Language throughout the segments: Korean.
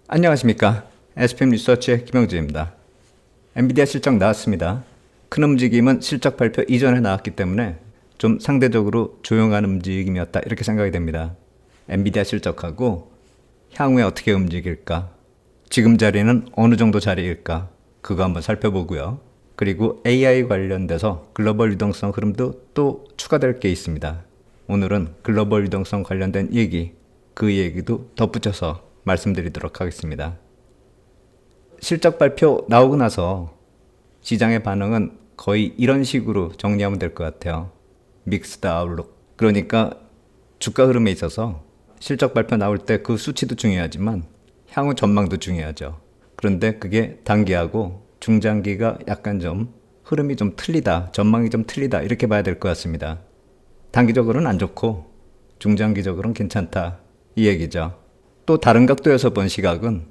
안녕하십니까. SPM 리서치의 김영주입니다. 엔비디아 실적 나왔습니다. 큰 움직임은 실적 발표 이전에 나왔기 때문에 좀 상대적으로 조용한 움직임이었다 이렇게 생각이 됩니다. 엔비디아 실적하고 향후에 어떻게 움직일까, 지금 자리는 어느 정도 자리일까, 그거 한번 살펴보고요. 그리고 AI 관련돼서 글로벌 유동성 흐름도 또 추가될 게 있습니다. 오늘은 글로벌 유동성 관련된 얘기, 그 얘기도 덧붙여서 말씀드리도록 하겠습니다. 실적 발표 나오고 나서 시장의 반응은 거의 이런 식으로 정리하면 될 것 같아요. 믹스드 아웃룩. 그러니까 주가 흐름에 있어서 실적 발표 나올 때 그 수치도 중요하지만 향후 전망도 중요하죠. 그런데 그게 단기하고 중장기가 약간 좀 흐름이 좀 틀리다, 전망이 좀 틀리다 이렇게 봐야 될 것 같습니다. 단기적으로는 안 좋고 중장기적으로는 괜찮다 이 얘기죠. 또 다른 각도에서 본 시각은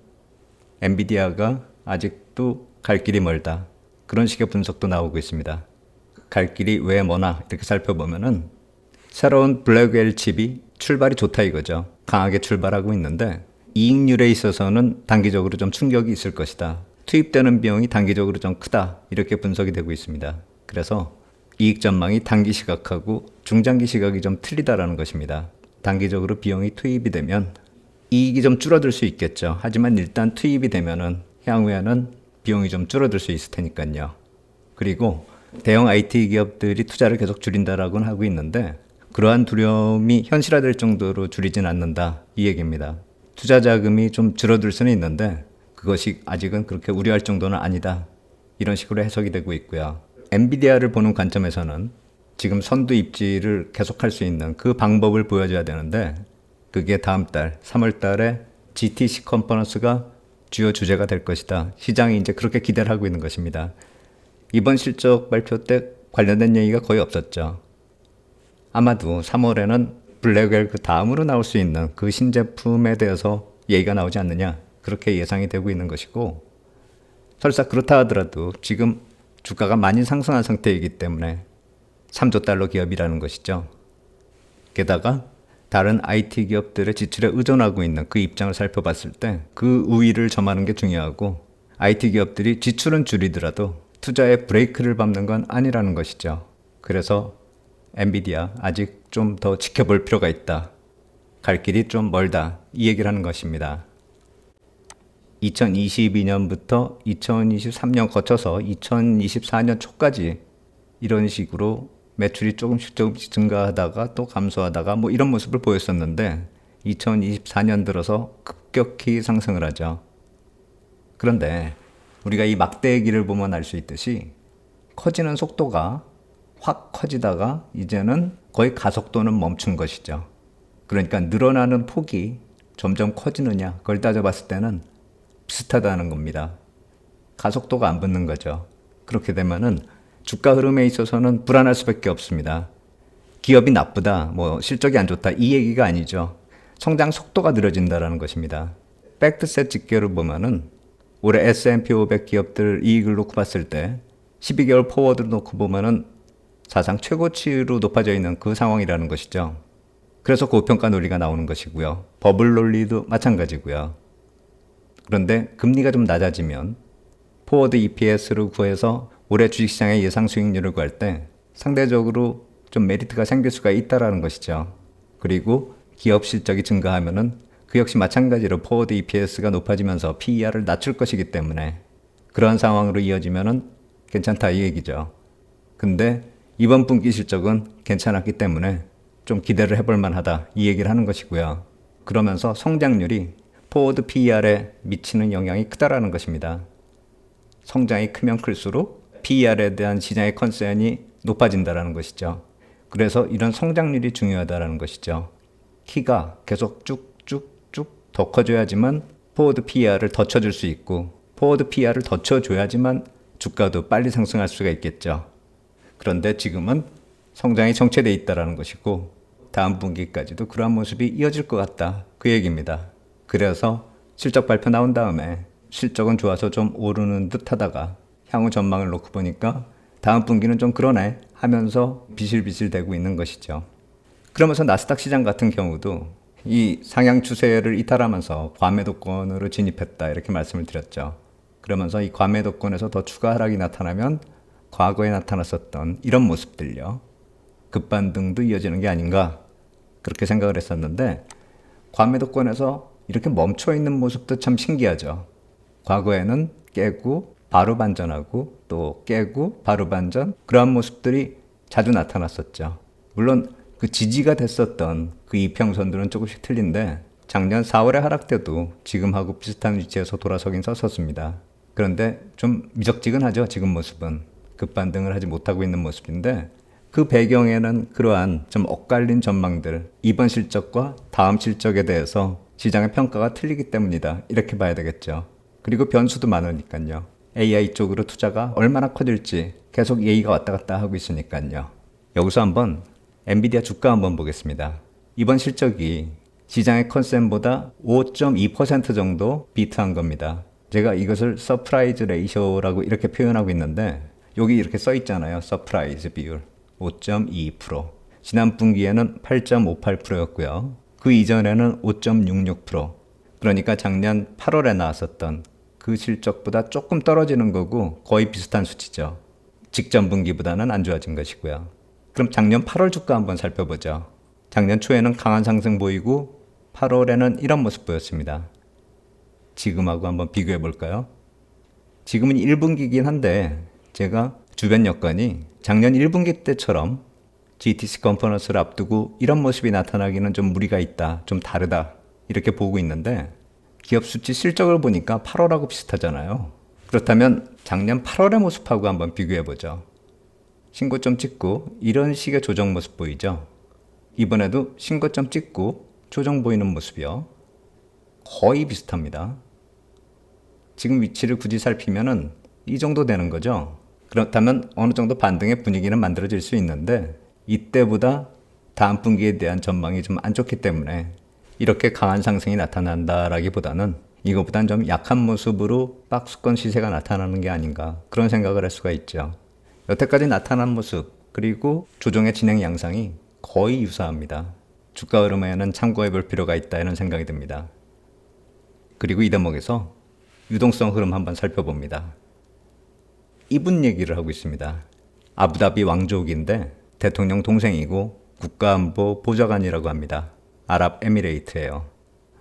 엔비디아가 아직도 갈 길이 멀다, 그런 식의 분석도 나오고 있습니다. 갈 길이 왜 머나 이렇게 살펴보면은 새로운 블랙웰 칩이 출발이 좋다 이거죠. 강하게 출발하고 있는데 이익률에 있어서는 단기적으로 좀 충격이 있을 것이다. 투입되는 비용이 단기적으로 좀 크다 이렇게 분석이 되고 있습니다. 그래서 이익 전망이 단기 시각하고 중장기 시각이 좀 틀리다라는 것입니다. 단기적으로 비용이 투입이 되면 이익이 좀 줄어들 수 있겠죠. 하지만 일단 투입이 되면은 향후에는 비용이 좀 줄어들 수 있을 테니까요. 그리고 대형 IT 기업들이 투자를 계속 줄인다라고는 하고 있는데 그러한 두려움이 현실화될 정도로 줄이진 않는다 이 얘기입니다. 투자 자금이 좀 줄어들 수는 있는데 그것이 아직은 그렇게 우려할 정도는 아니다, 이런 식으로 해석이 되고 있고요. 엔비디아를 보는 관점에서는 지금 선두 입지를 계속할 수 있는 그 방법을 보여줘야 되는데 그게 다음 달 3월 달에 GTC 컨퍼런스가 주요 주제가 될 것이다. 시장이 이제 그렇게 기대를 하고 있는 것입니다. 이번 실적 발표 때 관련된 얘기가 거의 없었죠. 아마도 3월에는 블랙웰 그 다음으로 나올 수 있는 그 신제품에 대해서 얘기가 나오지 않느냐, 그렇게 예상이 되고 있는 것이고, 설사 그렇다 하더라도 지금 주가가 많이 상승한 상태이기 때문에 3조 달러 기업이라는 것이죠. 게다가 다른 IT 기업들의 지출에 의존하고 있는 그 입장을 살펴봤을 때 그 우위를 점하는 게 중요하고, IT 기업들이 지출은 줄이더라도 투자에 브레이크를 밟는 건 아니라는 것이죠. 그래서 엔비디아 아직 좀 더 지켜볼 필요가 있다, 갈 길이 좀 멀다, 이 얘기를 하는 것입니다. 2022년부터 2023년 거쳐서 2024년 초까지 이런 식으로 매출이 조금씩 증가하다가 또 감소하다가 뭐 이런 모습을 보였었는데 2024년 들어서 급격히 상승을 하죠. 그런데 우리가 이 막대기를 보면 알 수 있듯이 커지는 속도가 확 커지다가 이제는 거의 가속도는 멈춘 것이죠. 그러니까 늘어나는 폭이 점점 커지느냐, 그걸 따져봤을 때는 비슷하다는 겁니다. 가속도가 안 붙는 거죠. 그렇게 되면은 주가 흐름에 있어서는 불안할 수밖에 없습니다. 기업이 나쁘다, 뭐 실적이 안 좋다, 이 얘기가 아니죠. 성장 속도가 느려진다는 것입니다. 팩트셋 집계를 보면은 올해 S&P 500 기업들 이익을 놓고 봤을 때 12개월 포워드를 놓고 보면은 사상 최고치로 높아져 있는 그 상황이라는 것이죠. 그래서 고평가 논리가 나오는 것이고요. 버블 논리도 마찬가지고요. 그런데 금리가 좀 낮아지면 포워드 EPS를 구해서 올해 주식시장의 예상 수익률을 구할 때 상대적으로 좀 메리트가 생길 수가 있다는 것이죠. 그리고 기업 실적이 증가하면은 그 역시 마찬가지로 포워드 EPS가 높아지면서 PER을 낮출 것이기 때문에 그러한 상황으로 이어지면은 괜찮다 이 얘기죠. 근데 이번 분기 실적은 괜찮았기 때문에 좀 기대를 해볼 만하다 이 얘기를 하는 것이고요. 그러면서 성장률이 포워드 PER에 미치는 영향이 크다라는 것입니다. 성장이 크면 클수록 PER에 대한 시장의 컨센이 높아진다는 것이죠. 그래서 이런 성장률이 중요하다는 것이죠. 키가 계속 쭉쭉쭉 더 커져야지만 포워드 PER을 더 쳐줄 수 있고, 포워드 PER을 더 쳐줘야지만 주가도 빨리 상승할 수가 있겠죠. 그런데 지금은 성장이 정체되어 있다는 것이고 다음 분기까지도 그러한 모습이 이어질 것 같다, 그 얘기입니다. 그래서 실적 발표 나온 다음에 실적은 좋아서 좀 오르는 듯 하다가 향후 전망을 놓고 보니까 다음 분기는 좀 그러네 하면서 비실비실 되고 있는 것이죠. 그러면서 나스닥 시장 같은 경우도 이 상향 추세를 이탈하면서 과매도권으로 진입했다 이렇게 말씀을 드렸죠. 그러면서 이 과매도권에서 더 추가 하락이 나타나면 과거에 나타났었던 이런 모습들요. 급반등도 이어지는 게 아닌가 그렇게 생각을 했었는데 과매도권에서 이렇게 멈춰 있는 모습도 참 신기하죠. 과거에는 깨고 바로 반전하고 또 깨고 바로 반전 그러한 모습들이 자주 나타났었죠. 물론 그 지지가 됐었던 그 이평선들은 조금씩 틀린데 작년 4월에 하락 때도 지금하고 비슷한 위치에서 돌아서긴 섰었습니다. 그런데 좀 미적지근하죠. 지금 모습은 급반등을 하지 못하고 있는 모습인데 그 배경에는 그러한 좀 엇갈린 전망들, 이번 실적과 다음 실적에 대해서 시장의 평가가 틀리기 때문이다. 이렇게 봐야 되겠죠. 그리고 변수도 많으니까요. AI 쪽으로 투자가 얼마나 커질지 계속 얘기가 왔다 갔다 하고 있으니까요. 여기서 한번 엔비디아 주가 한번 보겠습니다. 이번 실적이 시장의 컨센보다 5.2% 정도 비트한 겁니다. 제가 이것을 서프라이즈 레이쇼라고 이렇게 표현하고 있는데 여기 이렇게 써 있잖아요. 서프라이즈 비율 5.2%. 지난 분기에는 8.58%였고요. 그 이전에는 5.66%. 그러니까 작년 8월에 나왔었던 그 실적보다 조금 떨어지는 거고 거의 비슷한 수치죠. 직전 분기보다는 안 좋아진 것이고요. 그럼 작년 8월 주가 한번 살펴보죠. 작년 초에는 강한 상승 보이고 8월에는 이런 모습 보였습니다. 지금하고 한번 비교해 볼까요? 지금은 1분기이긴 한데 제가 주변 여건이 작년 1분기 때처럼 GTC 컨퍼런스를 앞두고 이런 모습이 나타나기는 좀 무리가 있다, 좀 다르다 이렇게 보고 있는데 기업 수치 실적을 보니까 8월하고 비슷하잖아요. 그렇다면 작년 8월의 모습하고 한번 비교해 보죠. 신고점 찍고 이런 식의 조정 모습 보이죠? 이번에도 신고점 찍고 조정 보이는 모습이요. 거의 비슷합니다. 지금 위치를 굳이 살피면은 이 정도 되는 거죠. 그렇다면 어느 정도 반등의 분위기는 만들어질 수 있는데 이때보다 다음 분기에 대한 전망이 좀 안 좋기 때문에 이렇게 강한 상승이 나타난다라기보다는 이거보단 좀 약한 모습으로 박스권 시세가 나타나는 게 아닌가 그런 생각을 할 수가 있죠. 여태까지 나타난 모습 그리고 조정의 진행 양상이 거의 유사합니다. 주가 흐름에는 참고해 볼 필요가 있다 이런 생각이 듭니다. 그리고 이 대목에서 유동성 흐름 한번 살펴봅니다. 이분 얘기를 하고 있습니다. 아부다비 왕족인데 대통령 동생이고 국가안보 보좌관이라고 합니다. 아랍에미레이트예요.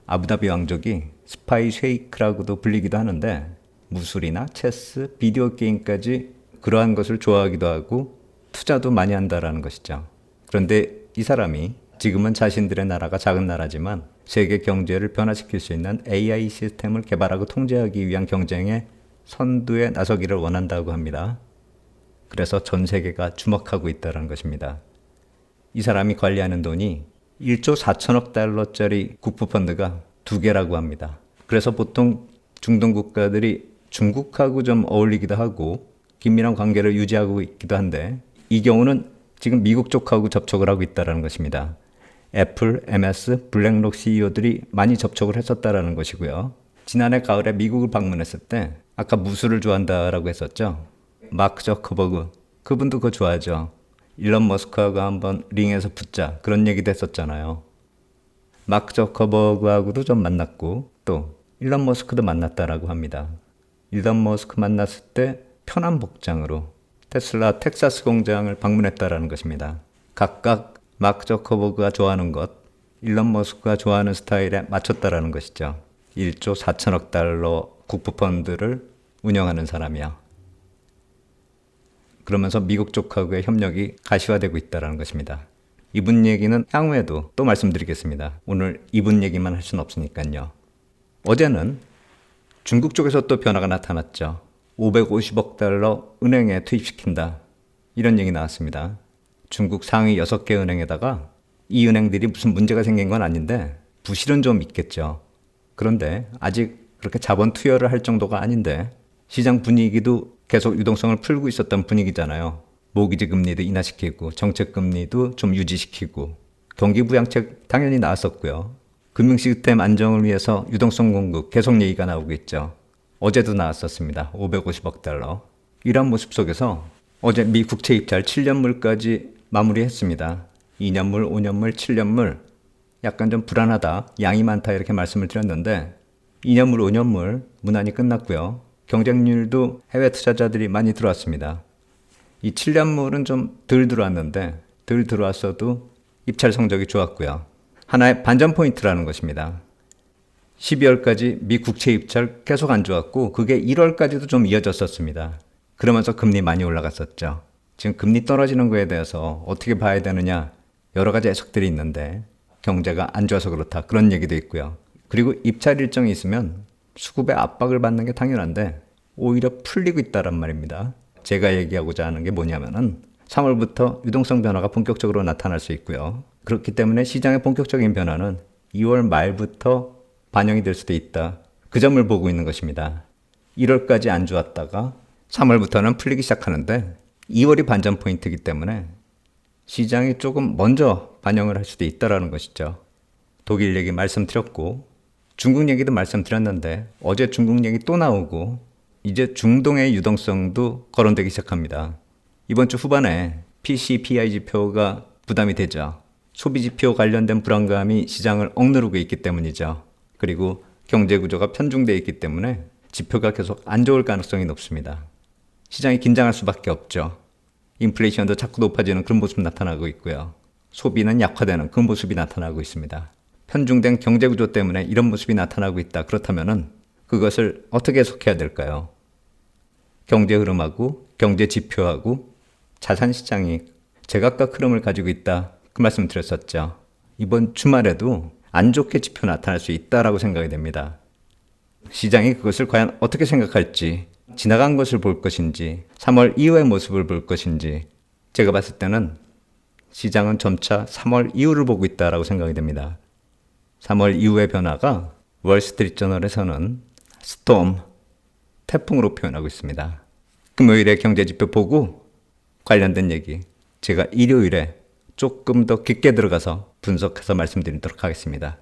아부다비 왕족이 스파이 쉐이크라고도 불리기도 하는데 무술이나 체스, 비디오 게임까지 그러한 것을 좋아하기도 하고 투자도 많이 한다라는 것이죠. 그런데 이 사람이 지금은 자신들의 나라가 작은 나라지만 세계 경제를 변화시킬 수 있는 AI 시스템을 개발하고 통제하기 위한 경쟁에 선두에 나서기를 원한다고 합니다. 그래서 전 세계가 주목하고 있다는 것입니다. 이 사람이 관리하는 돈이 1조 4천억 달러짜리 국부펀드가 2개라고 합니다. 그래서 보통 중동 국가들이 중국하고 좀 어울리기도 하고 긴밀한 관계를 유지하고 있기도 한데 이 경우는 지금 미국 쪽하고 접촉을 하고 있다는 것입니다. 애플, MS, 블랙록 CEO들이 많이 접촉을 했었다는 것이고요. 지난해 가을에 미국을 방문했을 때 아까 무술을 좋아한다라고 했었죠. 마크 저커버그 그분도 그거 좋아하죠. 일론 머스크하고 한번 링에서 붙자 그런 얘기도 했었잖아요. 마크 저커버그하고도 좀 만났고 또 일론 머스크도 만났다라고 합니다. 일론 머스크 만났을 때 편한 복장으로 테슬라 텍사스 공장을 방문했다라는 것입니다. 각각 마크 저커버그가 좋아하는 것, 일론 머스크가 좋아하는 스타일에 맞췄다라는 것이죠. 1조 4천억 달러 국부펀드를 운영하는 사람이야. 그러면서 미국 쪽하고의 협력이 가시화되고 있다는 것입니다. 이분 얘기는 향후에도 또 말씀드리겠습니다. 오늘 이분 얘기만 할 수는 없으니까요. 어제는 중국 쪽에서 또 변화가 나타났죠. 550억 달러 은행에 투입시킨다. 이런 얘기 나왔습니다. 중국 상위 6개 은행에다가 이 은행들이 무슨 문제가 생긴 건 아닌데 부실은 좀 있겠죠. 그런데 아직 그렇게 자본 투여를 할 정도가 아닌데 시장 분위기도 계속 유동성을 풀고 있었던 분위기잖아요. 모기지 금리도 인하시키고 정책 금리도 좀 유지시키고 경기 부양책 당연히 나왔었고요. 금융 시스템 안정을 위해서 유동성 공급 계속 얘기가 나오고 있죠. 어제도 나왔었습니다. 550억 달러. 이런 모습 속에서 어제 미 국채 입찰 7년물까지 마무리했습니다. 2년물, 5년물, 7년물 약간 좀 불안하다, 양이 많다 이렇게 말씀을 드렸는데 2년물, 5년물 무난히 끝났고요. 경쟁률도 해외 투자자들이 많이 들어왔습니다. 이 7년물은 좀 덜 들어왔는데 덜 들어왔어도 입찰 성적이 좋았고요. 하나의 반전 포인트라는 것입니다. 12월까지 미 국채 입찰 계속 안 좋았고 그게 1월까지도 좀 이어졌었습니다. 그러면서 금리 많이 올라갔었죠. 지금 금리 떨어지는 거에 대해서 어떻게 봐야 되느냐 여러 가지 해석들이 있는데 경제가 안 좋아서 그렇다 그런 얘기도 있고요. 그리고 입찰 일정이 있으면 수급의 압박을 받는 게 당연한데 오히려 풀리고 있다란 말입니다. 제가 얘기하고자 하는 게 뭐냐면은 3월부터 유동성 변화가 본격적으로 나타날 수 있고요. 그렇기 때문에 시장의 본격적인 변화는 2월 말부터 반영이 될 수도 있다. 그 점을 보고 있는 것입니다. 1월까지 안 좋았다가 3월부터는 풀리기 시작하는데 2월이 반전 포인트이기 때문에 시장이 조금 먼저 반영을 할 수도 있다는 것이죠. 독일 얘기 말씀드렸고 중국 얘기도 말씀드렸는데 어제 중국 얘기 또 나오고 이제 중동의 유동성도 거론되기 시작합니다. 이번 주 후반에 PCPI 지표가 부담이 되죠. 소비 지표 관련된 불안감이 시장을 억누르고 있기 때문이죠. 그리고 경제 구조가 편중되어 있기 때문에 지표가 계속 안 좋을 가능성이 높습니다. 시장이 긴장할 수밖에 없죠. 인플레이션도 자꾸 높아지는 그런 모습이 나타나고 있고요. 소비는 약화되는 그런 모습이 나타나고 있습니다. 편중된 경제 구조 때문에 이런 모습이 나타나고 있다. 그렇다면은 그것을 어떻게 해석해야 될까요? 경제 흐름하고 경제 지표하고 자산 시장이 제각각 흐름을 가지고 있다. 그 말씀 드렸었죠. 이번 주말에도 안 좋게 지표 나타날 수 있다라고 생각이 됩니다. 시장이 그것을 과연 어떻게 생각할지, 지나간 것을 볼 것인지, 3월 이후의 모습을 볼 것인지, 제가 봤을 때는 시장은 점차 3월 이후를 보고 있다라고 생각이 됩니다. 3월 이후의 변화가 월스트리트저널에서는 스톰, 태풍으로 표현하고 있습니다. 금요일에 경제지표 보고 관련된 얘기, 제가 일요일에 조금 더 깊게 들어가서 분석해서 말씀드리도록 하겠습니다.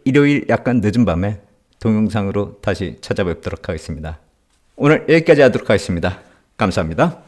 일요일 약간 늦은 밤에 동영상으로 다시 찾아뵙도록 하겠습니다. 오늘 여기까지 하도록 하겠습니다. 감사합니다.